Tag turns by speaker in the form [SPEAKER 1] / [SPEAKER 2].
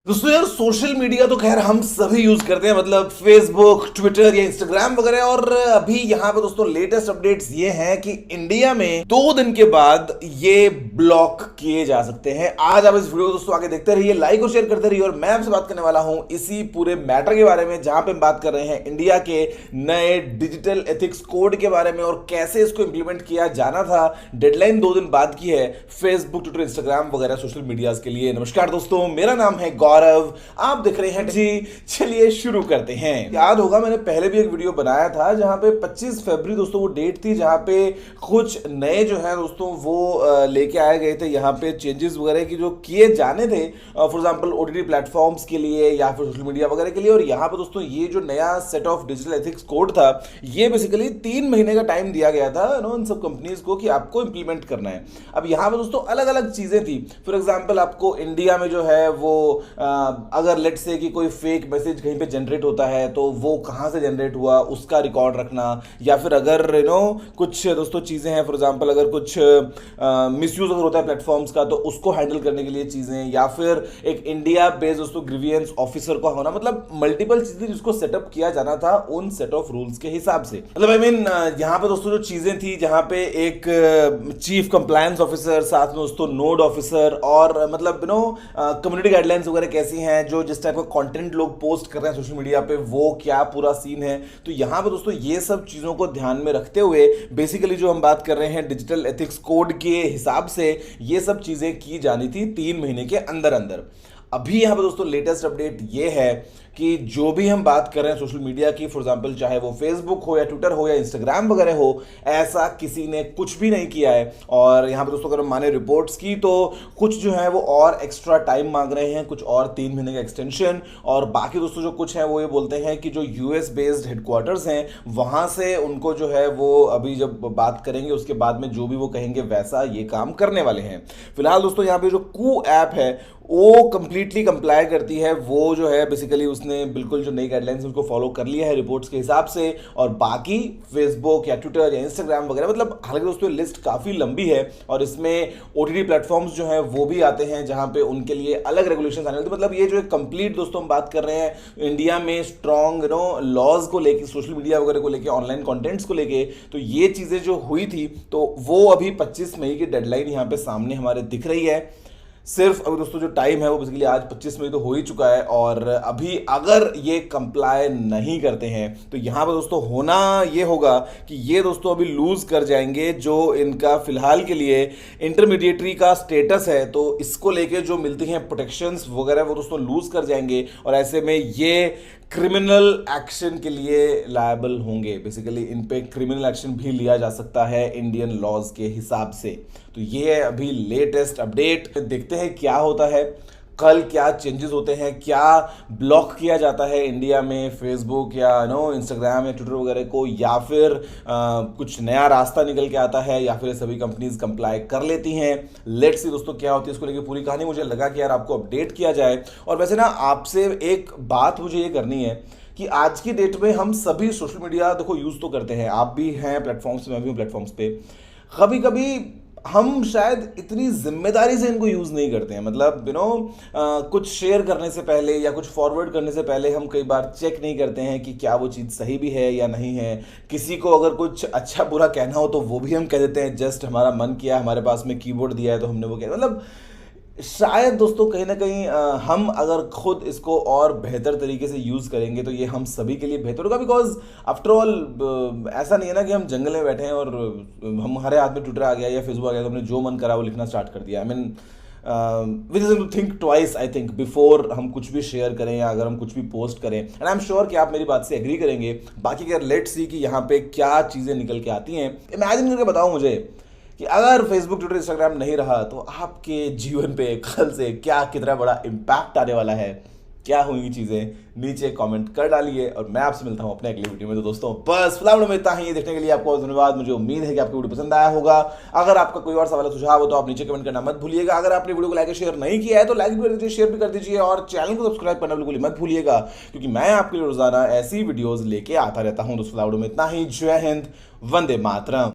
[SPEAKER 1] दोस्तों यार social media तो खैर हम सभी यूज करते हैं, मतलब फेसबुक, ट्विटर या इंस्टाग्राम वगैरह। और अभी यहाँ पे दोस्तों लेटेस्ट अपडेट्स ये हैं कि इंडिया में 2 दिन के बाद ये ब्लॉक किए जा सकते हैं। आज आप इस वीडियो को दोस्तों आगे देखते रहिए, लाइक और शेयर करते रहिए। और मैं आपसे बात करने वाला हूं इसी पूरे मैटर के बारे में, जहां पे हम बात कर रहे हैं इंडिया के नए डिजिटल एथिक्स कोड के बारे में और कैसे इसको इंप्लीमेंट किया जाना था। डेडलाइन 2 दिन बाद की है फेसबुक, ट्विटर, इंस्टाग्राम वगैरह सोशल मीडिया के लिए। नमस्कार दोस्तों, मेरा नाम है गौरव, आप देख रहे हैं जी। चलिए शुरू करते हैं। याद होगा मैंने पहले भी एक वीडियो बनाया था जहां पे 25 फरवरी दोस्तों वो डेट थी, जहां पे कुछ नए जो है दोस्तों वो लेके आए गए थे यहाँ पे चेंजेस वगैरह की जो किए जाने थे, फॉर एग्जांपल ओटीटी प्लेटफॉर्म्स के लिए या फिर सोशल मीडिया वगैरह के लिए। और यहाँ पे दोस्तों ये जो नया set of digital ethics code था, ये बेसिकली 3 महीने का टाइम दिया गया था इन सब कंपनीज को कि आपको इंप्लीमेंट करना है। अब यहाँ पे दोस्तों अलग अलग चीजें थी। फॉर एग्जाम्पल आपको इंडिया में जो है वो अगर लेट से कि कोई फेक मैसेज कहीं पे जनरेट होता है तो वो कहाँ से जनरेट हुआ उसका रिकॉर्ड रखना, या फिर अगर कुछ दोस्तों चीज़ें हैं, फॉर एग्जांपल अगर कुछ मिसयूज अगर होता है प्लेटफॉर्म्स का तो उसको हैंडल करने के लिए चीज़ें, या फिर एक इंडिया बेस्ड दोस्तों ग्रीवियंस ऑफिसर का होना, मतलब मल्टीपल चीज़ें जिसको सेटअप किया जाना था उन सेट ऑफ रूल्स के हिसाब से। मतलब आई मीन यहाँ पे दोस्तों जो चीज़ें थी, जहाँ पे एक चीफ कंप्लायंस ऑफिसर, साथ में दोस्तों नोड ऑफिसर, और मतलब कम्युनिटी गाइडलाइंस वगैरह कैसी हैं, जो जिस टाइप का कंटेंट लोग पोस्ट कर रहे हैं सोशल मीडिया पे, वो क्या पूरा सीन है। तो यहाँ पे दोस्तों ये सब चीज़ों को ध्यान में रखते हुए बेसिकली जो हम बात कर रहे हैं डिजिटल एथिक्स कोड के हिसाब से ये सब चीज़ें की जानी थी 3 महीने के अंदर अंदर। अभी यहाँ पे दोस्तों लेटेस्ट अपडेट ये है कि जो भी हम बात कर रहे हैं सोशल मीडिया की, फॉर एग्जांपल चाहे वो फेसबुक हो या ट्विटर हो या इंस्टाग्राम वगैरह हो, ऐसा किसी ने कुछ भी नहीं किया है। और यहाँ पे दोस्तों अगर हम माने रिपोर्ट्स की तो कुछ जो है वो और एक्स्ट्रा टाइम मांग रहे हैं, कुछ और 3 महीने का एक्सटेंशन। और बाकी दोस्तों जो कुछ है वो ये बोलते हैं कि जो यूएस बेस्ड हेडक्वार्टर्स हैं वहाँ से उनको जो है वो अभी जब बात करेंगे उसके बाद में जो भी वो कहेंगे वैसा ये काम करने वाले हैं। फिलहाल दोस्तों यहाँ पे जो कू ऐप है वो कंप्लीटली कंप्लाई करती है, वो जो है बेसिकली उसने बिल्कुल जो नई गाइडलाइंस उसको फॉलो कर लिया है रिपोर्ट्स के हिसाब से। और बाकी फेसबुक या ट्विटर या इंस्टाग्राम वगैरह, मतलब हालांकि दोस्तों लिस्ट काफ़ी लंबी है और इसमें ओटीटी प्लेटफॉर्म्स जो हैं वो भी आते हैं जहां पे उनके लिए अलग रेगुलेशन आने वाले। तो मतलब ये जो एक कंप्लीट दोस्तों हम बात कर रहे हैं इंडिया में स्ट्रॉन्ग लॉज को लेकर, सोशल मीडिया वगैरह को लेकर, ऑनलाइन कॉन्टेंट्स को लेकर। तो ये चीज़ें जो हुई थी तो वो अभी 25 मई की डेडलाइन यहाँ पे सामने हमारे दिख रही है। सिर्फ अभी दोस्तों जो टाइम है वो बेसिकली आज 25 मई तो हो ही चुका है, और अभी अगर ये कंप्लाई नहीं करते हैं तो यहाँ पर दोस्तों होना ये होगा कि ये दोस्तों अभी लूज कर जाएंगे जो इनका फिलहाल के लिए इंटरमीडिएटरी का स्टेटस है। तो इसको लेके जो मिलती हैं प्रोटेक्शंस वगैरह वो दोस्तों लूज कर जाएंगे, और ऐसे में ये क्रिमिनल एक्शन के लिए लायबल होंगे। बेसिकली इन पे क्रिमिनल एक्शन भी लिया जा सकता है इंडियन लॉज के हिसाब से। तो ये है अभी लेटेस्ट अपडेट, देखते हैं क्या होता है, कल क्या चेंजेस होते हैं, क्या ब्लॉक किया जाता है इंडिया में फेसबुक या इंस्टाग्राम या ट्विटर वगैरह को, या फिर कुछ नया रास्ता निकल के आता है, या फिर सभी कंपनीज कंप्लाई कर लेती हैं। लेट्स सी दोस्तों क्या होती है, इसको लेकर पूरी कहानी मुझे लगा कि यार आपको अपडेट किया जाए। और वैसे ना आपसे एक बात मुझे ये करनी है कि आज की डेट में हम सभी सोशल मीडिया देखो यूज़ तो करते हैं, आप भी हैं प्लेटफॉर्म्स पे, मैं भी हूँ प्लेटफॉर्म्स पे। कभी कभी हम शायद इतनी जिम्मेदारी से इनको यूज़ नहीं करते हैं, मतलब कुछ शेयर करने से पहले या कुछ फॉरवर्ड करने से पहले हम कई बार चेक नहीं करते हैं कि क्या वो चीज़ सही भी है या नहीं है। किसी को अगर कुछ अच्छा बुरा कहना हो तो वो भी हम कह देते हैं, जस्ट हमारा मन किया, हमारे पास में कीबोर्ड दिया है तो हमने वो कह, मतलब शायद दोस्तों कहीं ना कहीं हम अगर खुद इसको और बेहतर तरीके से यूज़ करेंगे तो ये हम सभी के लिए बेहतर होगा। बिकॉज आफ्टर ऑल ऐसा नहीं है ना कि हम जंगल में बैठे हैं और हम हमारे हाथ में ट्विटर आ गया या फेसबुक आ गया तो हमने जो मन करा वो लिखना स्टार्ट कर दिया। I mean we need to think twice, I think, before हम कुछ भी शेयर करें या अगर हम कुछ भी पोस्ट करें। एंड आई एम श्योर कि आप मेरी बात से एग्री करेंगे। बाकी अगर लेट्स सी कि यहाँ पे क्या चीज़ें निकल के आती हैं। इमेजिन करके बताओ मुझे कि अगर फेसबुक, ट्विटर, इंस्टाग्राम नहीं रहा तो आपके जीवन पे कल से क्या कितना बड़ा इम्पैक्ट आने वाला है, क्या होंगी चीज़ें, नीचे कमेंट कर डालिए। और मैं आपसे मिलता हूं अपने अगले वीडियो में। तो दोस्तों बस फिलहाल में इतना ही, ये देखने के लिए आपको धन्यवाद। मुझे उम्मीद है कि आपको वीडियो पसंद आया होगा। अगर आपका कोई और सवाल सुझाव हो तो आप नीचे कमेंट करना मत भूलिएगा। अगर आपने वीडियो को लाइक शेयर नहीं किया है तो लाइक भी कर दीजिए, शेयर भी कर दीजिए, और चैनल को सब्सक्राइब करना बिल्कुल मत भूलिएगा, क्योंकि मैं आपके लिए रोजाना ऐसी वीडियोज लेके आता रहता हूँ। दोस्तों फिलहाल में इतना ही। जय हिंद, वंदे मातरम।